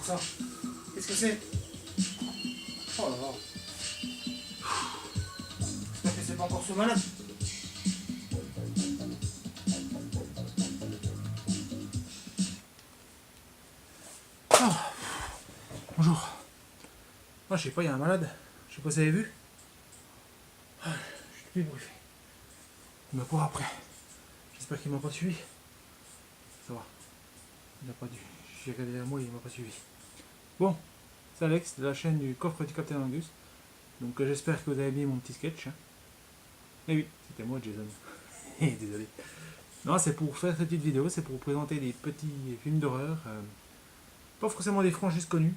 encore ça. Qu'est-ce que c'est? Oh là là. J'espère que c'est pas encore ce malade. Ah. Bonjour. Ah, je sais pas, il y a un malade. Je sais pas si vous avez vu. Ah, je suis débriefé. Il m'a couru après. J'espère qu'il m'a pas suivi. Ça va. Il n'a pas dû. J'ai regardé derrière moi, il m'a pas suivi. Bon, c'est Alex de la chaîne du coffre du Captain Angus. Donc j'espère que vous avez aimé mon petit sketch. Hein. Et oui, c'était moi Jason. Désolé. Non, c'est pour faire cette petite vidéo, c'est pour vous présenter des petits films d'horreur. Pas forcément des franchises connues.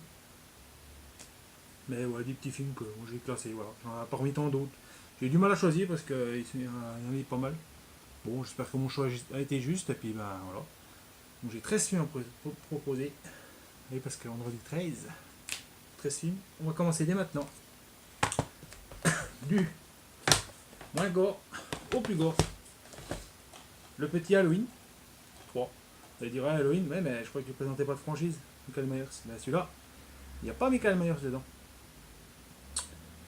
Mais voilà, des petits films que j'ai classés. Voilà. Parmi tant d'autres. J'ai eu du mal à choisir parce qu'il y en a pas mal. Bon, j'espère que mon choix a été juste. Et puis ben voilà. Donc j'ai 13 films à proposer. Et parce que vendredi 13 films. On va commencer dès maintenant. Du moins gore au plus gore. Le petit Halloween 3. Vous allez dire Halloween, ouais, mais je crois que tu ne présentais pas de franchise. Michael Myers. Mais celui-là, il n'y a pas Michael Myers dedans.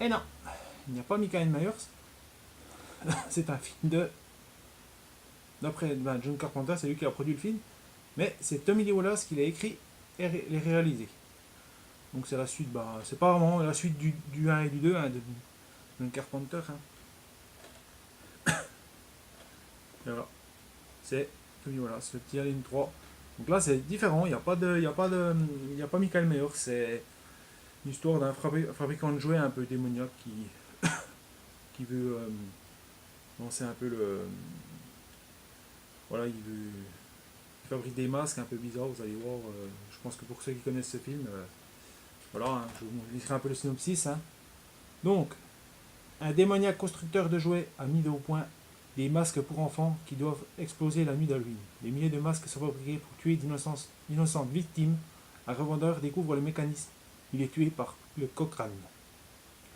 Et non, il n'y a pas Michael Myers. C'est un film d'après John Carpenter, c'est lui qui a produit le film. Mais c'est Tommy Lee Wallace qui l'a écrit et les réalisé. Donc c'est la suite, c'est pas vraiment la suite du 1 et du 2 hein, de John Carpenter. Hein. Et voilà. C'est Tommy Wallace, le petit Alien 3. Donc là c'est différent, il n'y a pas Michael Myers, c'est une histoire d'un fabricant de jouets un peu démoniaque qui veut lancer un peu le. Voilà, il fabrique des masques un peu bizarres, vous allez voir. Je pense que pour ceux qui connaissent ce film, voilà, hein, je vous lirai un peu le synopsis. Hein. Donc, un démoniaque constructeur de jouets a mis au point des masques pour enfants qui doivent exploser la nuit d'Halloween. Des milliers de masques sont fabriqués pour tuer d'innocentes victimes. Un revendeur découvre le mécanisme. Il est tué par le Cochrane.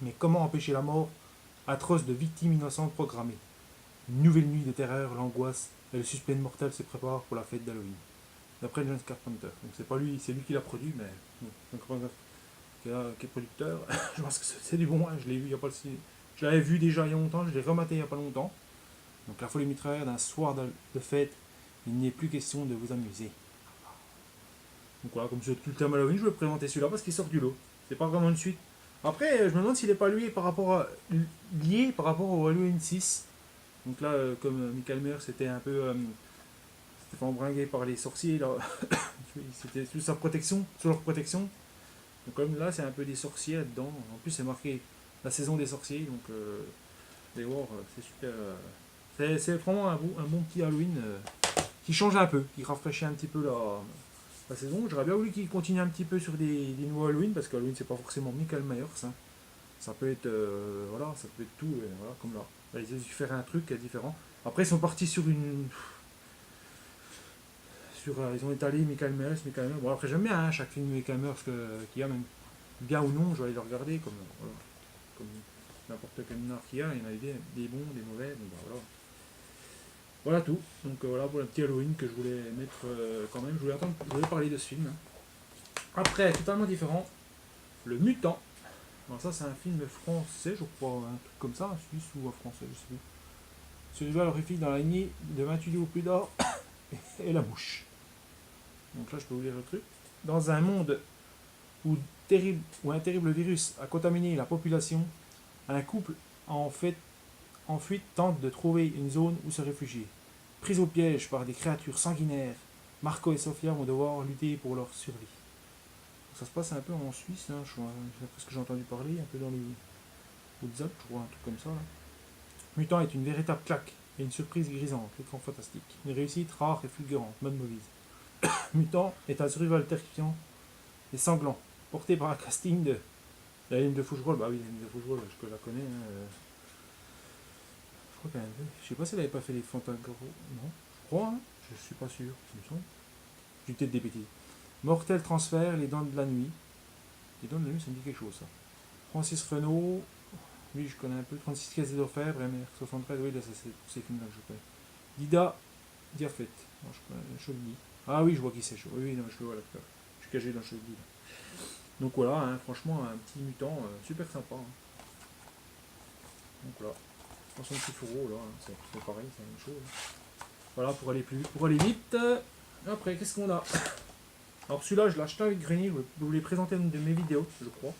Mais comment empêcher la mort atroce de victimes innocentes programmées? Une nouvelle nuit de terreur, l'angoisse et le suspense mortel se préparent pour la fête d'Halloween. D'après John Carpenter. Donc c'est pas lui, c'est lui qui l'a produit, mais John Carpenter qui est producteur. Je pense que c'est du bon. Hein. Je l'ai vu il y a pas je l'avais vu déjà il y a longtemps, je l'ai rematé il n'y a pas longtemps. Donc la folie mitraillère d'un soir de fête, il n'est plus question de vous amuser. Donc voilà, comme c'est tout le thème Halloween, je vais présenter celui-là parce qu'il sort du lot. C'est pas vraiment une suite. Après, je me demande s'il n'est pas lié par rapport au Halloween 6. Donc là, comme Michael Myers c'était un peu c'était fait embringuer par les sorciers, là. C'était sous leur protection. Donc comme là, c'est un peu des sorciers là-dedans. En plus, c'est marqué la saison des sorciers, donc les voir, c'est super. C'est vraiment un bon petit Halloween qui change un peu, qui rafraîchit un petit peu la saison. J'aurais bien voulu qu'il continue un petit peu sur des nouveaux Halloween, parce que Halloween c'est pas forcément Michael Myers. Hein. Ça peut être voilà, ça peut être tout, voilà, comme là. Ils ont dû faire un truc différent. Après ils sont partis sur une. Ils ont étalé Michael Myers. Bon après j'aime bien hein, chaque film de Michael Myers qu'il y a, même bien ou non, je vais aller le regarder comme voilà. Comme n'importe quel nard qu'il y a, il y en a des bons, des mauvais, donc voilà. Voilà tout. Donc voilà pour le petit Halloween que je voulais mettre quand même. Je voulais parler de ce film. Après, totalement différent, Le Mutant. Alors ça c'est un film français, je crois, un truc comme ça, suisse ou français, je sais plus. Celui-là horrifique dans la lignée de 28 au plus d'or et la mouche. Donc là je peux vous lire le truc. Dans un monde où un terrible virus a contaminé la population, un couple en fuite tente de trouver une zone où se réfugier. Pris au piège par des créatures sanguinaires, Marco et Sofia vont devoir lutter pour leur survie. Ça se passe un peu en Suisse, hein, c'est ce que j'ai entendu parler, un peu dans les Hautes-Alpes, je crois, un truc comme ça. Là. Mutant est une véritable claque et une surprise grisante, l'écran fantastique. Une réussite rare et fulgurante, même mauvaise. Mutant est un survival terrifiant et sanglant, porté par un casting de la ligne de Fougerolles. Bah oui, la ligne de Fougerolles, je la connais. Hein, je sais pas si elle avait pas fait les Fantagraphies. Non, je crois, hein. Je suis pas sûr, il me semble. J'ai peut-être des bêtises. Mortel Transfert, Les Dents de la Nuit. Les Dents de la Nuit, ça me dit quelque chose, ça. Francis Renaud, oui, je connais un peu. 36 caisses d'orfèvre, MR73, oui, là, c'est tous ces films-là que je connais. Dida Diafet, non, je connais, Chaudy. Ah oui, je vois qui c'est, oui, non, je le vois l'acteur. Je suis caché dans Chaudy, là. Donc voilà, hein, franchement, un petit mutant super sympa. Hein. Donc là, dans son petit fourreau, là, hein, c'est pareil, c'est la même chose. Voilà, pour aller pour aller vite. Après, qu'est-ce qu'on a? Alors celui-là, je l'ai acheté avec Grenier, je vous l'ai présenté dans une de mes vidéos, je crois.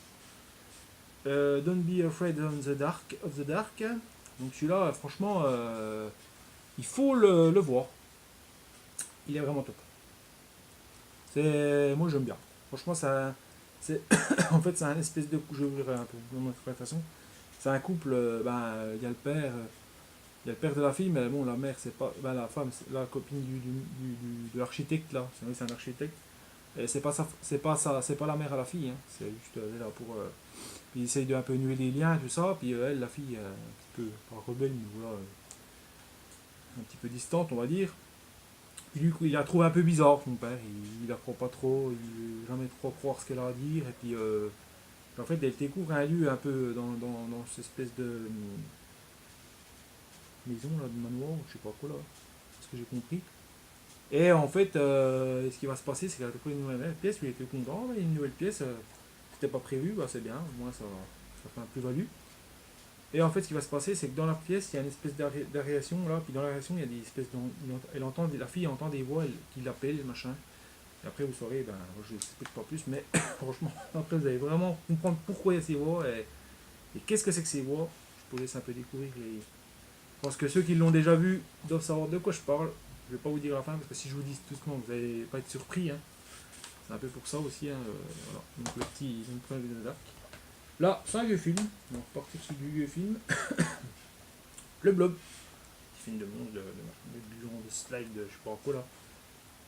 Don't be afraid of the dark. Donc celui-là, franchement, il faut le voir. Il est vraiment top. Moi j'aime bien. Franchement, ça, c'est en fait c'est un espèce de, je vais ouvrir un peu mon interprétation. C'est un couple, il y a le père, il y a le père de la fille, mais bon la mère c'est pas, la femme, c'est la copine de l'architecte là. C'est un architecte. Et c'est pas la mère à la fille. Hein. C'est juste elle est là pour. Puis il essaye de un peu nouer les liens, tout ça. Puis elle, la fille, un petit peu pas rebelle, mais voilà, un petit peu distante, on va dire. Puis du coup, il la trouve un peu bizarre, son père. Il la croit pas trop, il veut jamais trop croire ce qu'elle a à dire. Et puis, en fait, elle découvre un lieu un peu dans cette espèce de maison, là, de manoir, je sais pas quoi, là, ce que j'ai compris. Et en fait, ce qui va se passer, c'est qu'elle a trouvé une nouvelle pièce, lui il était content, il y a une nouvelle pièce, c'était pas prévu, bah, c'est bien, au moins ça fait un plus-value. Et en fait, ce qui va se passer, c'est que dans la pièce, il y a une espèce d'aération là, puis dans l'aération, il y a des espèces elle entend, la fille entend des voix qui l'appellent, machin. Et après, vous saurez, je ne explique pas plus, mais franchement, après, vous allez vraiment comprendre pourquoi il y a ces voix et qu'est-ce que c'est que ces voix. Je vous laisse un peu découvrir les. Je pense que ceux qui l'ont déjà vu doivent savoir de quoi je parle. Je vais pas vous dire la fin, parce que si je vous dis tout ce vous n'allez pas être surpris. Hein. C'est un peu pour ça aussi. Hein, voilà. Donc, le petit. Là, c'est un vieux film. On va repartir sur du vieux film. Le Blob. Petit film de monde, de bilan, de slide, de je sais pas quoi là.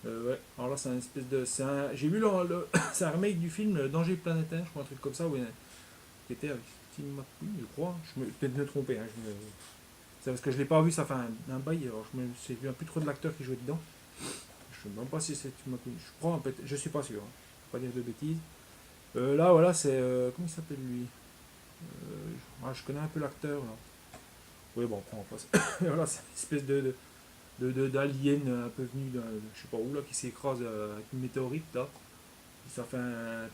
Ouais, alors là c'est un espèce de. J'ai vu c'est un remake du film Danger planétaire, je crois, un truc comme ça, où qui était avec Steve McQueen, je crois. Je me peut-être me tromper, hein, c'est parce que je l'ai pas vu, ça fait un bail, alors je me souviens plus trop de l'acteur qui jouait dedans. Je ne sais même pas si c'est Steve McQueen, je crois, je suis pas sûr, hein. Faut pas dire de bêtises. Là, voilà, c'est. Comment il s'appelle lui je connais un peu l'acteur là. Oui, bon, on prend en face. Voilà, c'est une espèce d'alien un peu venu de je sais pas où là qui s'écrase avec une météorite là. Et ça fait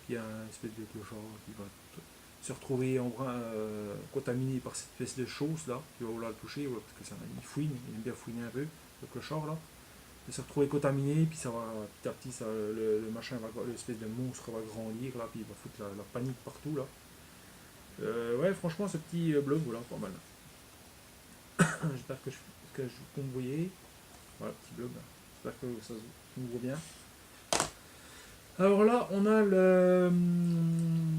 puis un espèce de clochard qui va se retrouver contaminé par cette espèce de chose là, qui va vouloir le toucher, parce que il fouine, il aime bien fouiner un peu, le clochard là. Il va se retrouver contaminé, puis ça va petit à petit, le machin l'espèce de monstre va grandir là, puis il va foutre la panique partout là. Ouais, franchement, ce petit blog, voilà, pas mal. J'espère que vous me voyez. Voilà, petit blog. J'espère que ça se voit bien. Alors là, on a le.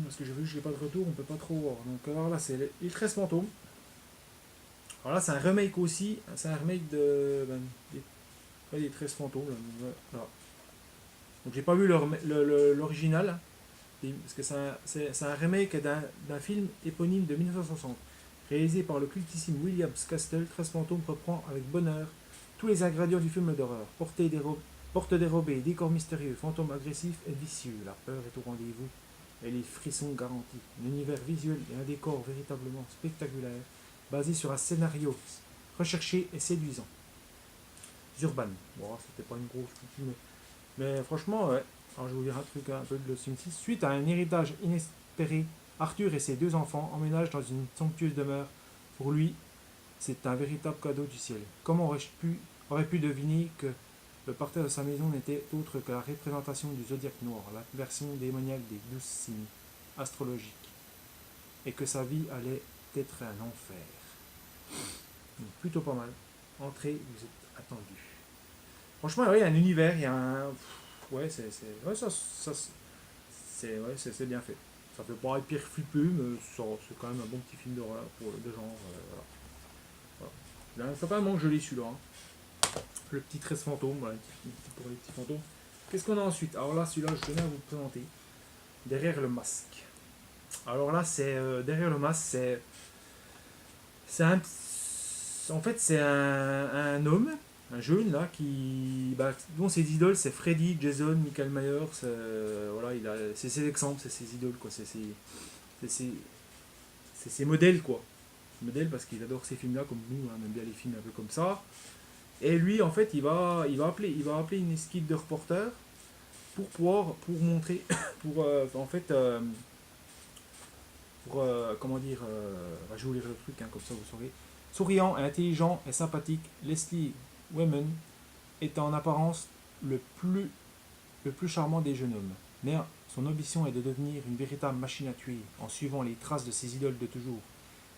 Parce que j'ai vu que je n'ai pas de retour, on peut pas trop voir. Donc, alors là, c'est les 13 fantômes. Alors là, c'est un remake aussi. C'est un remake des 13 fantômes. Là. Voilà. Donc, j'ai pas vu l'original. Parce que c'est un remake d'un film éponyme de 1960. Réalisé par le cultissime William Castle, 13 fantômes reprend avec bonheur tous les ingrédients du film d'horreur. Porte dérobée, décors mystérieux, fantômes agressifs et vicieux. La peur est au rendez-vous et les frissons garantis. Un univers visuel et un décor véritablement spectaculaire, basé sur un scénario recherché et séduisant. Zurban. Bon, c'était pas une grosse coupe, mais franchement, ouais. Alors je vais vous dire un truc un peu de Sim 6. Suite à un héritage inespéré, Arthur et ses deux enfants emménagent dans une somptueuse demeure. Pour lui, c'est un véritable cadeau du ciel. Comment aurait pu deviner que le parterre de sa maison n'était autre que la représentation du zodiaque noir, la version démoniaque des 12 signes astrologiques, et que sa vie allait être un enfer. Donc, plutôt pas mal. Entrez, vous êtes attendus. Franchement, ouais, il y a un univers, il y a un. Ouais, ouais, c'est bien fait. Ça fait pas être pire flippeux, mais c'est quand même un bon petit film d'horreur de genre. Voilà. Ça fait un moment que je l'ai celui-là. Hein. Le petit 13 fantôme, voilà, pour les petits fantômes. Qu'est-ce qu'on a ensuite? Alors là, celui-là, je tenais à vous présenter. Derrière le masque. Alors là, c'est derrière le masque, c'est un. En fait, c'est un homme, un jeune là, dont ses idoles, c'est Freddy, Jason, Michael Myers. Voilà, c'est ses exemples, c'est ses idoles, quoi. C'est ses modèles, quoi. Modèles parce qu'il adore ces films-là, comme nous, hein, on aime bien les films un peu comme ça. Et lui, en fait, il va appeler une équipe de reporters pour montrer, pour en fait, pour comment dire, je vais vous lire le truc, hein, comme ça vous saurez. Souriant, intelligent et sympathique, Leslie Wayman est en apparence le plus charmant des jeunes hommes. Mais son ambition est de devenir une véritable machine à tuer en suivant les traces de ses idoles de toujours.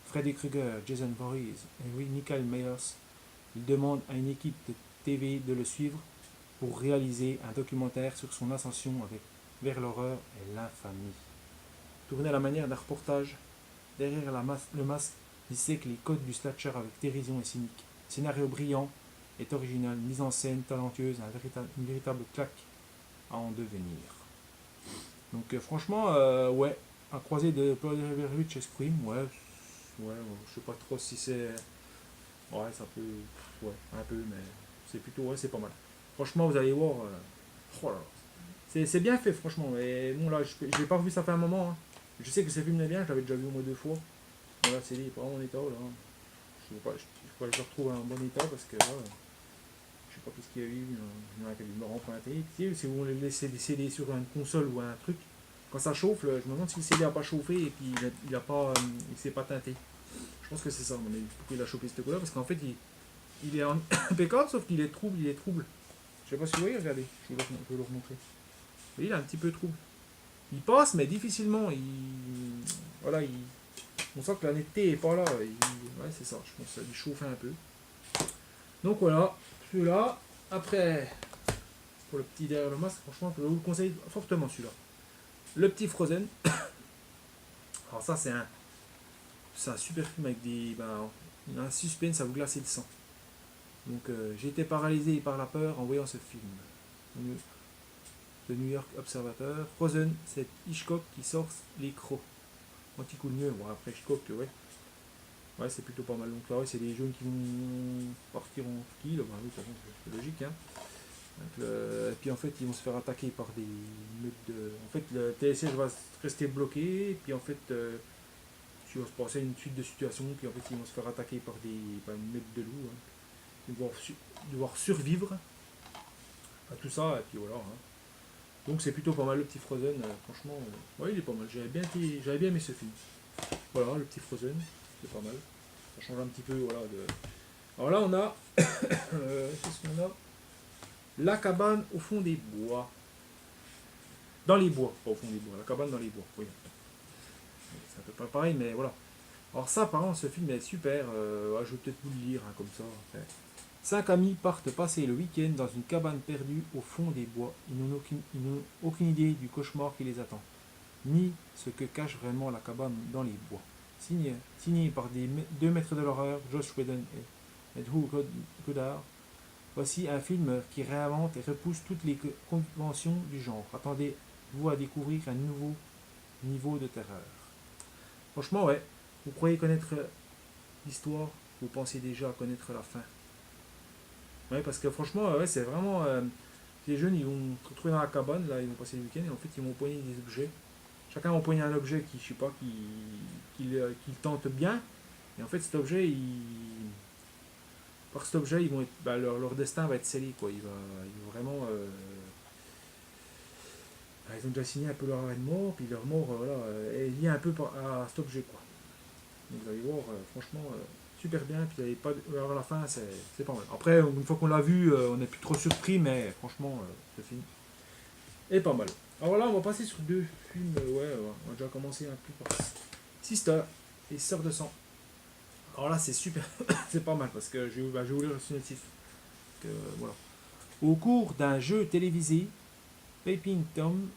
Freddy Krueger, Jason Voorhees et Michael Myers. Il demande à une équipe de TV de le suivre pour réaliser un documentaire sur son ascension vers l'horreur et l'infamie. Tourné à la manière d'un reportage, derrière le masque, il sait que les codes du slasher avec dérision et cynique. Scénario brillant est original, mise en scène talentueuse, une véritable claque à en devenir. Donc franchement, ouais, un croisé de Paul Revich et Scream, ouais, je sais pas trop si c'est... Ouais, ça peut... Ouais, un peu, mais c'est plutôt... Ouais, c'est pas mal. Franchement, vous allez voir... Oh là là. C'est bien fait, franchement. Mais bon, là, je l'ai pas revu, ça fait un moment. Hein. Je sais que ce film est bien, je l'avais déjà vu au moins 2 fois. Voilà, c'est dit, pas en état, là. Je sais pas, je crois que je le retrouve en bon état, parce que là... Je sais pas tout ce qu'il y a eu, il y en a qui me remprunté. Si vous voulez laisser des CD sur une console ou un truc, quand ça chauffe, je me demande si le CD n'a pas chauffé et puis il s'est pas teinté. Je pense que c'est ça, mais pourquoi il a chopé ce coup-là, parce qu'en fait il est impeccable, sauf qu'il est trouble, Je sais pas si vous voyez, regardez, je vais le remontrer. Et il est un petit peu trouble. Il passe, mais difficilement. Voilà, on sent que la netteté est pas là. Ouais, c'est ça, je pense qu'il chauffe un peu. Donc voilà, celui-là. Après, pour le petit derrière le masque, franchement, je vous le conseille fortement celui-là. Le petit Frozen. Alors ça, c'est un super film avec un suspense à vous glacer le sang. Donc j'ai été paralysé par la peur en voyant ce film. Le New York Observateur. Frozen, c'est Hitchcock qui sort les crocs. Un petit coup de mieux. Bon, après Hitchcock, ouais. Ouais, c'est plutôt pas mal. Donc là, ouais, c'est des jeunes qui vont partir en ski. Là, bah, oui, c'est logique. Hein. Et puis en fait, ils vont se faire attaquer par des meutes de. En fait, le TSS va rester bloqué. Et puis en fait, il va se passer une suite de situations. Puis en fait, ils vont se faire attaquer par une meute de loups. Hein. Ils vont devoir survivre à tout ça. Et puis voilà. Hein. Donc c'est plutôt pas mal le petit Frozen. Franchement, ouais, il est pas mal. J'avais bien aimé ce film. Voilà, le petit Frozen, c'est pas mal. Ça change un petit peu. Voilà, Alors là, on a. Qu'est-ce qu'on a? La cabane au fond des bois. Dans les bois, pas au fond des bois. La cabane dans les bois, oui. C'est un peu pas pareil, mais voilà. Alors ça, par exemple, ce film est super. Ouais, je vais peut-être vous le lire, hein, comme ça. Après. 5 amis partent passer le week-end dans une cabane perdue au fond des bois. Ils n'ont aucune idée du cauchemar qui les attend, ni ce que cache vraiment la cabane dans les bois. Signé par 2 maîtres de l'horreur, Joss Whedon et Drew Goddard, voici un film qui réinvente et repousse toutes les conventions du genre. Attendez-vous à découvrir un nouveau niveau de terreur. Franchement, ouais, vous croyez connaître l'histoire, vous pensez déjà connaître la fin. Ouais, parce que franchement, ouais, c'est vraiment... les jeunes, ils vont se retrouver dans la cabane, là, ils vont passer le week-end, et en fait, ils vont poigner des objets. Chacun va poigner un objet qui, je sais pas, qui tente bien. Et en fait, cet objet, par cet objet, ils vont leur destin va être scellé, quoi. Ils vont vraiment... ils ont déjà signé un peu leur arrêt de mort, puis leur mort, voilà, est liée un peu à cet objet, quoi. Donc vous allez voir, franchement, super bien. Puis alors à la fin, c'est pas mal. Après, une fois qu'on l'a vu, on n'est plus trop surpris, mais franchement, ce film est pas mal. Alors là, on va passer sur 2 films. Ouais, on a déjà commencé un peu par Sister et Sœur de sang. Alors là, c'est super, c'est pas mal parce que je vais vous lire le synopsis. Voilà. Au cours d'un jeu télévisé, Peeping Tom,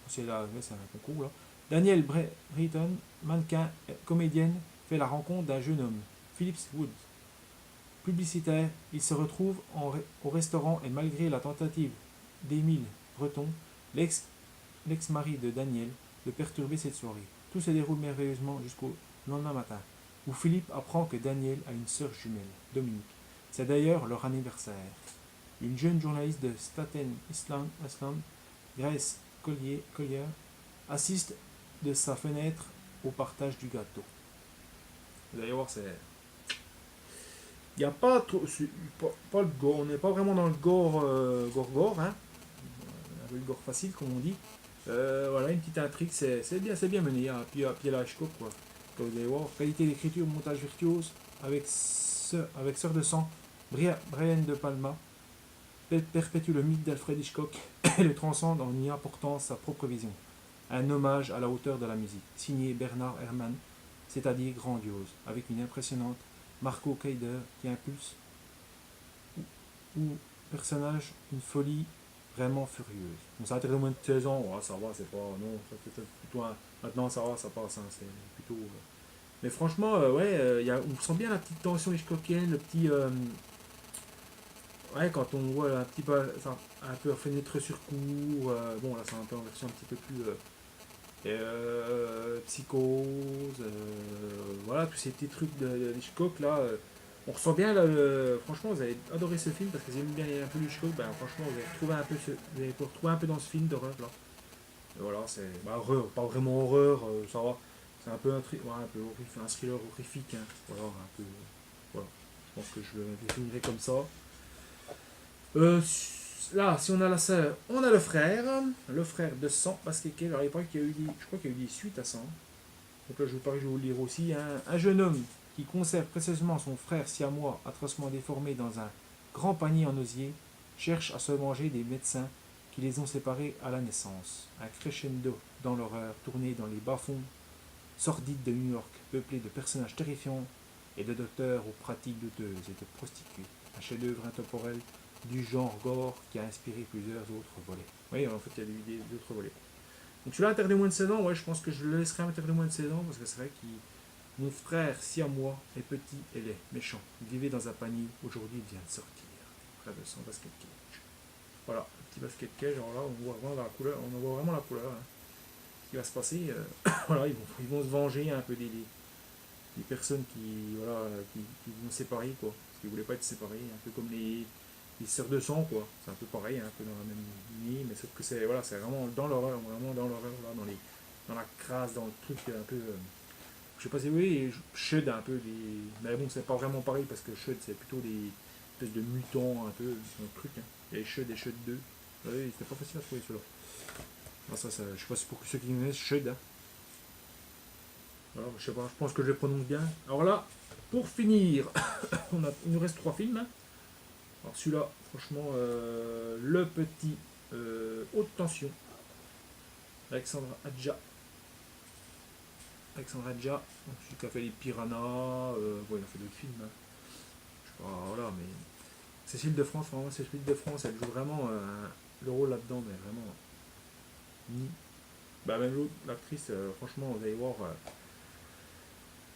c'est un concours là. Daniel Britton, mannequin, comédienne, fait la rencontre d'un jeune homme, Phillips Woods. Publicitaire, il se retrouve au restaurant et malgré la tentative d'Émile Breton, l'ex-mari de Daniel, de perturber cette soirée. Tout se déroule merveilleusement jusqu'au lendemain matin, où Philippe apprend que Daniel a une sœur jumelle, Dominique. C'est d'ailleurs leur anniversaire. Une jeune journaliste de Staten Island, Grace Collier, assiste de sa fenêtre au partage du gâteau. Vous allez voir, c'est... Il n'y a pas trop... Pas le gore, on n'est pas vraiment dans le gore, hein. Un peu le gore facile, comme on dit. Voilà, une petite intrigue, c'est bien mené, hein, puis à la Hitchcock, quoi. Comme vous allez voir, qualité d'écriture, montage virtuose, avec Sœur de sang, Brian De Palma, perpétue le mythe d'Alfred Hitchcock et le transcende en y apportant sa propre vision. Un hommage à la hauteur de la musique, signé Bernard Herrmann, c'est-à-dire grandiose, avec une impressionnante Marco Keider qui impulse ou personnage une folie vraiment furieuse. Donc ça intéresse moins de 16 ans, ouais, ça va, c'est pas. Non, ça peut être plutôt maintenant ça va, ça passe, hein, c'est plutôt. Mais franchement, ouais, on sent bien la petite tension Hitchcockienne, le petit. Ouais, quand on voit un petit peu, un peu fenêtre sur cours, bon là c'est un peu en version un petit peu plus psychose, voilà, tous ces petits trucs de Hitchcock là. On ressent bien, là, franchement, vous avez adoré ce film parce que vous aimez bien un peu Hitchcock, ben, franchement, vous allez retrouver un peu, vous allez retrouver un peu dans ce film d'horreur là. Et voilà, c'est bah, horreur, pas vraiment horreur, ça va. C'est un peu ouais, un peu horrifique, un thriller horrifique, hein. Voilà, un peu. Voilà, je pense que je le définirais comme ça. Euh, Là, si on a la sœur, on a le frère de sang, parce qu'il alors, il paraît qu'il y a eu je crois qu'il y a eu des suites à ça. Donc là, je vais vous le lire aussi. Un jeune homme qui conserve précieusement son frère siamois atrocement déformé dans un grand panier en osier cherche à se venger des médecins qui les ont séparés à la naissance. Un crescendo dans l'horreur, tourné dans les bas-fonds sordides de New York, peuplé de personnages terrifiants et de docteurs aux pratiques douteuses et de prostituées. Un chef-d'œuvre intemporel du genre gore qui a inspiré plusieurs autres volets. Oui, en fait, il y a eu d'autres volets. Donc celui-là, interdit moins de 16 ans, ouais, je pense que je le laisserai interdit moins de 16 ans, parce que c'est vrai que mon frère, si à moi, est petit et laid, méchant. Il vivait dans un panier, aujourd'hui il vient de sortir. Près de son basket cage. Voilà, le petit basket cage, alors là, on voit vraiment la couleur, on en voit vraiment la couleur. Hein. Ce qui va se passer, voilà, ils vont se venger un peu des personnes qui vont séparer, quoi. Parce qu'ils ne voulaient pas être séparés, un peu comme les sœurs de sang, quoi. C'est un peu pareil, un peu dans la même lignée, mais sauf que c'est voilà, c'est vraiment dans l'horreur, là, dans la crasse, dans le truc un peu. Je sais pas si vous voyez, Shud un peu mais bon, c'est pas vraiment pareil parce que Shud c'est plutôt des espèces de mutants un peu, un truc. Hein. Il y a Shud et Shud 2. Ouais, c'était pas facile à trouver ceux-là. Ah, ça, je sais pas si pour ceux qui connaissent Shud. Hein. Alors, je sais pas, je pense que je les prononce bien. Alors là, pour finir, il nous reste 3 films. Hein. Alors celui-là, franchement, le petit haute tension. Alexandra Adja. Alexandra Adja, celui qui a fait les Piranhas, bon, il a fait d'autres films. Hein. Je sais pas, voilà, mais. Cécile de France, vraiment, Cécile de France, elle joue vraiment le rôle là-dedans, mais vraiment. Bah, même l'autre, l'actrice, franchement, vous allez voir.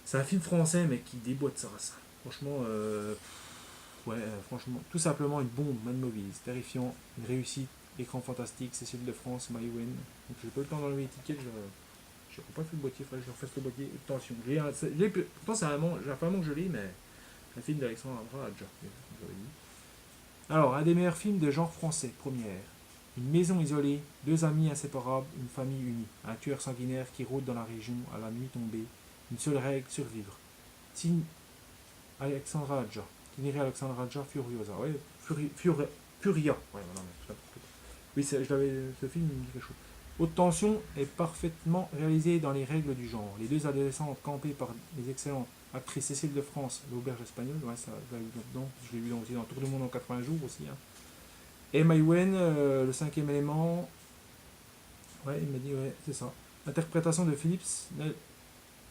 C'est un film français, mais qui déboîte sa race. Franchement, ouais, franchement, tout simplement une bombe, Mad Movies, terrifiant, une réussite, écran fantastique, Cécile de France, My Win. Donc j'ai pas eu le temps d'enlever l'étiquette, je n'ai pas fait le boîtier, il faudrait que je refasse le boîtier. Attention, pourtant c'est un moment que je l'ai, mais un film d'Alexandre Adja, alors, un des meilleurs films de genre français, première. Une maison isolée, deux amis inséparables, une famille unie. Un tueur sanguinaire qui rôde dans la région à la nuit tombée. Une seule règle, survivre. Signe Alexandra Adja. Signerait Alexandra Adja Furiosa. Ouais, Furia. Ouais, voilà, oui, ce film me dit quelque chose. Haute tension est parfaitement réalisé dans les règles du genre. Les deux adolescentes campées par les excellentes actrices Cécile de France, l'auberge espagnole, ouais, ça, je l'ai vu aussi dans Tour du monde en 80 jours aussi. Hein. Et Maïwen, le cinquième élément, ouais, il m'a dit, ouais, c'est ça. Interprétation de Philips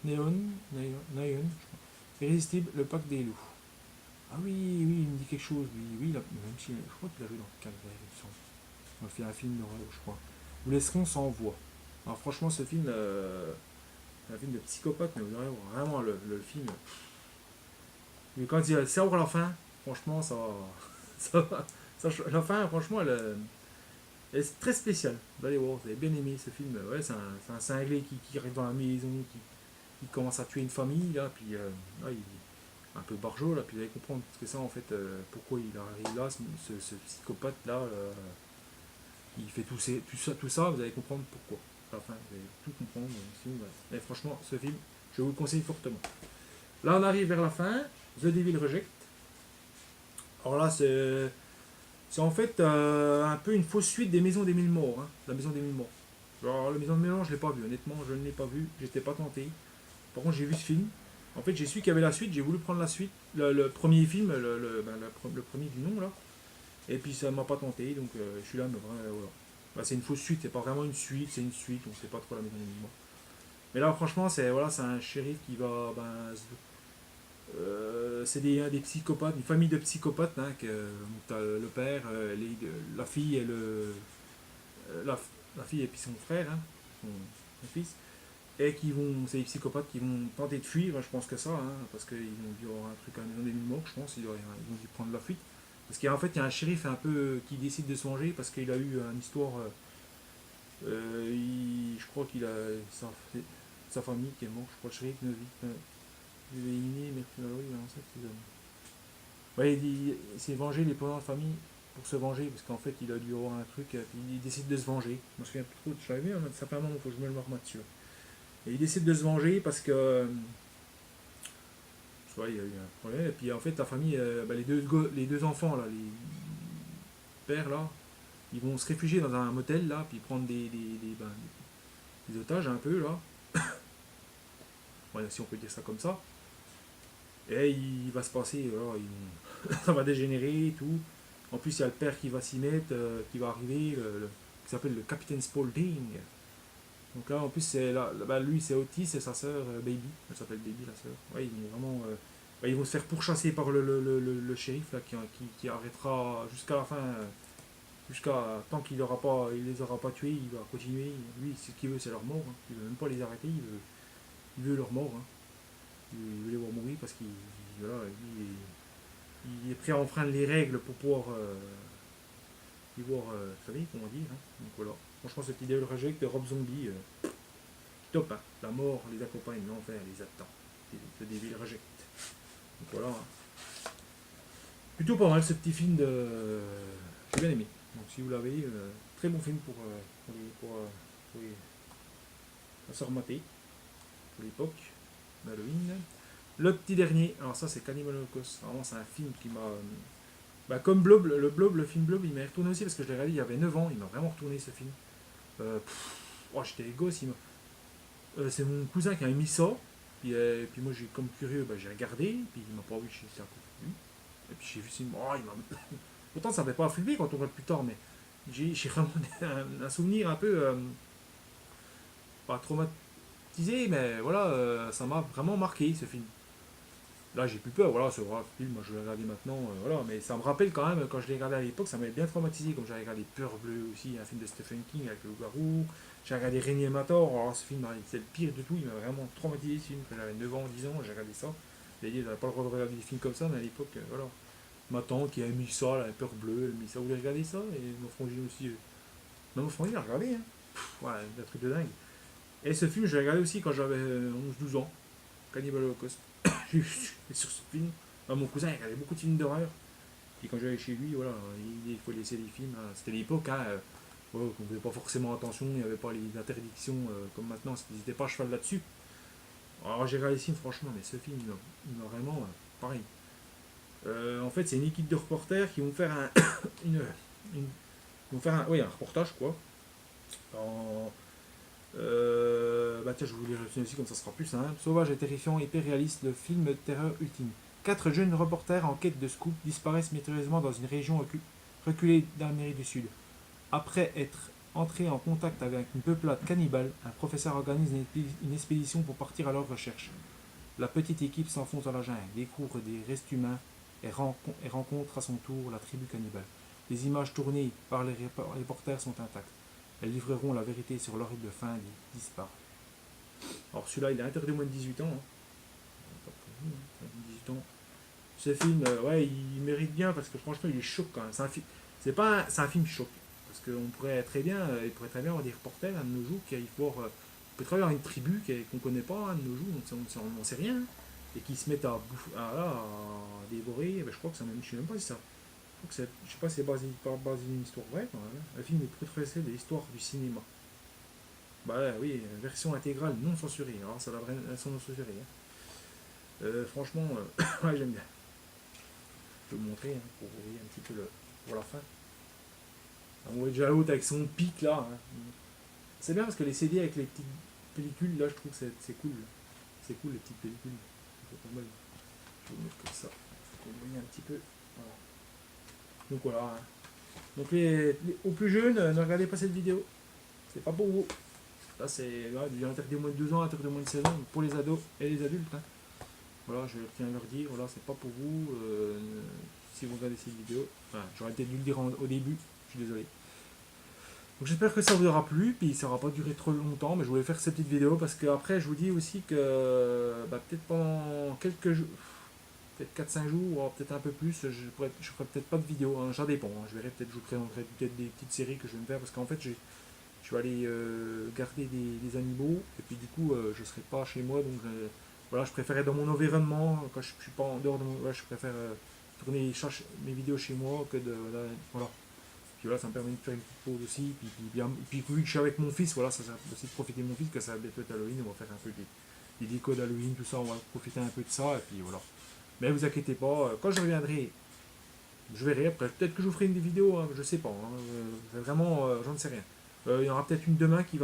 Nayon, je crois. Irrésistible, le pacte des loups. Ah oui, oui, il me dit quelque chose, oui, même si, je crois qu'il a vu dans Calvaire, il me semble. On a fait un film d'horreur, je crois. Vous laisserons sans voix. Alors franchement, ce film, c'est un film de psychopathe, mais vous aurez vraiment le film. Mais quand il sort à la fin, franchement, ça va. La fin, franchement, elle est très spéciale. Vous allez voir, vous avez bien aimé ce film. Ouais, c'est un cinglé qui arrive dans la maison, qui commence à tuer une famille, là, puis là, il est un peu barjot, là, puis vous allez comprendre ce que c'est en fait, pourquoi il arrive là, ce psychopathe là. Il fait tout ça, vous allez comprendre pourquoi. Enfin, vous allez tout comprendre. Mais franchement, ce film, je vous le conseille fortement. Là, on arrive vers la fin. The Devil Reject. Alors là, c'est C'est en fait un peu une fausse suite des Maisons des Mille Morts. Hein, la Maison des Mille Morts. Alors, la Maison des Mille Morts, je l'ai pas vu. Honnêtement, je ne l'ai pas vu. J'étais pas tenté. Par contre, j'ai vu ce film. En fait, j'ai su qu'il y avait la suite. J'ai voulu prendre la suite. Le premier film, le premier du nom, là. Et puis, ça m'a pas tenté. Donc, je suis là, mais vraiment, voilà. Bah, c'est une fausse suite. C'est pas vraiment une suite. C'est une suite. On sait pas trop la Maison des Mille Morts. Mais là, franchement, c'est voilà, c'est un shérif qui va. C'est des psychopathes, une famille de psychopathes. Hein, t'as le père, la fille et la fille et puis son frère, hein, son fils. Et qui vont, c'est des psychopathes qui vont tenter de fuir, je pense que ça, hein, parce qu'ils ont dû avoir un truc à la maison des mille morts, je pense, ils ont dû prendre la fuite. Parce qu'en fait, il y a un shérif un peu qui décide de se venger parce qu'il a eu une histoire. Je crois qu'il a sa famille qui est morte, je crois, le shérif ne vit. Il est inné, mais oui, non, ça, ouais, il s'est vengé les parents de famille pour se venger, parce qu'en fait, il a dû avoir un truc, puis il décide de se venger. Je me souviens plus trop, je l'avais vu, hein, ça fait un moment, il faut que je me le remette dessus. Et il décide de se venger parce que. Ouais, il y a eu un problème. Et puis en fait, la famille, les deux enfants, là, les pères, là, ils vont se réfugier dans un motel, là, puis prendre des otages un peu, là. Ouais, si on peut dire ça comme ça. Et il va se passer, voilà, ça va dégénérer et tout. En plus, il y a le père qui va s'y mettre, qui va arriver, qui s'appelle le Capitaine Spaulding. Donc là, en plus, lui, c'est Otis et sa sœur Baby. Elle s'appelle Baby, la sœur. Ouais, ils vont vraiment. Ils vont se faire pourchasser par le shérif là, qui arrêtera jusqu'à la fin. Jusqu'à tant il les aura pas tués, il va continuer. Lui, ce qu'il veut, c'est leur mort. Hein. Il veut même pas les arrêter, il veut leur mort. Hein. Il veut les voir mourir parce qu'il voilà, il est prêt à enfreindre les règles pour pouvoir y voir sa vie, comment dire. Hein. Donc voilà. Franchement, cette idée de reject de Rob Zombie, top. Hein. La mort les accompagne, l'enfer les attend. The Devil Reject. Donc voilà. Hein. Plutôt pas mal ce petit film de. J'ai bien aimé. Donc si vous l'avez, très bon film pour se remater pour l'époque d'Halloween. Le petit dernier, alors ça c'est Cannibal Holocaust. Vraiment c'est un film qui m'a. Comme Blob, le film Blob, il m'a retourné aussi parce que je l'ai regardé il y avait 9 ans, il m'a vraiment retourné ce film. J'étais gosse, c'est mon cousin qui a mis ça. Puis moi j'ai comme curieux, j'ai regardé, puis il m'a pas vu, c'est un coup. Et puis j'ai vu ce film, il m'a. Pourtant ça n'avait pas flippé quand on voit plus tard, mais j'ai vraiment un souvenir un peu. Pas traumatisé, mais voilà, ça m'a vraiment marqué ce film. Là j'ai plus peur, voilà, ce film, moi je vais regarder maintenant, voilà, mais ça me rappelle quand même, quand je l'ai regardé à l'époque, ça m'avait bien traumatisé, comme j'avais regardé Peur Bleue aussi, un film de Stephen King avec le garou, j'ai regardé Reanimator, alors ce film, c'est le pire de tout, il m'a vraiment traumatisé ce film, quand j'avais 9 ans, 10 ans, j'ai regardé ça, j'ai dit, j'avais pas le droit de regarder des films comme ça, mais à l'époque, voilà, ma tante qui a mis ça, la Peur Bleue, elle a mis ça, vous voulez regarder ça, et mon frangin aussi, mon frangin a regardé, hein, voilà, un truc de dingue. Et ce film, je l'ai regardé aussi quand j'avais 11-12 ans, Cannibal Holocaust. J'ai vu sur ce film. Mon cousin il regardait beaucoup de films d'horreur. Puis quand j'allais chez lui, voilà, il faut laisser les films. Hein. C'était l'époque, hein, on ne faisait pas forcément attention, il n'y avait pas les interdictions comme maintenant, ils n'étaient pas à cheval là-dessus. Alors j'ai regardé ce film, franchement, mais ce film, il m'a vraiment pareil. En fait, c'est une équipe de reporters qui vont faire un reportage, quoi. En, tiens, je vous le retiens aussi comme ça sera plus simple. Sauvage et terrifiant, hyper réaliste, le film de terreur ultime. 4 jeunes reporters en quête de scoop disparaissent mystérieusement dans une région reculée d'Amérique du Sud. Après être entrés en contact avec une peuplade cannibale, un professeur organise une expédition pour partir à leur recherche. La petite équipe s'enfonce dans la jungle, découvre des restes humains et rencontre à son tour la tribu cannibale. Les images tournées par les reporters sont intactes. Elles livreront la vérité sur l'horrible fin des disparus. Alors celui-là, il est interdit au moins de 18 ans. Hein. 18 ans. Ce film, il mérite bien parce que franchement, il est choc quand même. C'est un film choc. Parce qu'on pourrait très bien, il pourrait très bien avoir des reporters de nos jours qui peut très bien avoir une tribu qu'on ne connaît pas de nos jours, on n'en sait rien, et qui se mettent à dévorer. Je crois que ça même, je ne sais même pas si ça. Je ne sais pas si c'est basé d'une histoire vraie. Quand même. Un film est préféré de l'histoire du cinéma. Oui, version intégrale non censurée. Alors ça la version non censurée. Hein. Franchement, j'aime bien. Je vais vous montrer pour vous voyez un petit peu pour la fin. On voit déjà l'autre avec son pic là. Hein. C'est bien parce que les CD avec les petites pellicules là, je trouve que c'est cool. C'est cool les petites pellicules. C'est pas mal. Je vais vous mettre comme ça. Pour que vous voyez un petit peu. Voilà. Donc voilà. Hein. Donc aux plus jeunes, ne regardez pas cette vidéo. C'est pas pour vous. Là c'est interdit au moins de 12 ans, interdit au moins de 16 ans pour les ados et les adultes. Hein. Voilà, je tiens à leur dire, voilà, c'est pas pour vous. Si vous regardez cette vidéo. Enfin, j'aurais peut-être dû le dire au début. Je suis désolé. Donc j'espère que ça vous aura plu, puis ça n'aura pas duré trop longtemps, mais je voulais faire cette petite vidéo parce qu'après je vous dis aussi que peut-être pendant quelques jours, peut-être 4-5 jours, ou peut-être un peu plus, je ferai peut-être pas de vidéo, hein, ça dépend, hein, je verrai, peut-être je vous présenterai peut-être des petites séries que je vais me faire parce qu'en fait je vais aller garder des animaux et puis du coup je ne serai pas chez moi donc voilà, je préférais dans mon environnement, quand je suis pas en dehors de mon... Voilà, je préfère tourner mes vidéos chez moi que de... Voilà. Puis voilà, ça me permet de faire une petite pause aussi. Puis vu que je suis avec mon fils, voilà, ça sert aussi de profiter de mon fils, que ça va bientôt être Halloween, on va faire un peu des décos d'Halloween, tout ça, on va profiter un peu de ça, et puis voilà. Mais vous inquiétez pas, quand je reviendrai, je verrai après, peut-être que je vous ferai une vidéo, hein, je sais pas, hein, vraiment, j'en sais rien. Il y en aura peut-être une demain qui va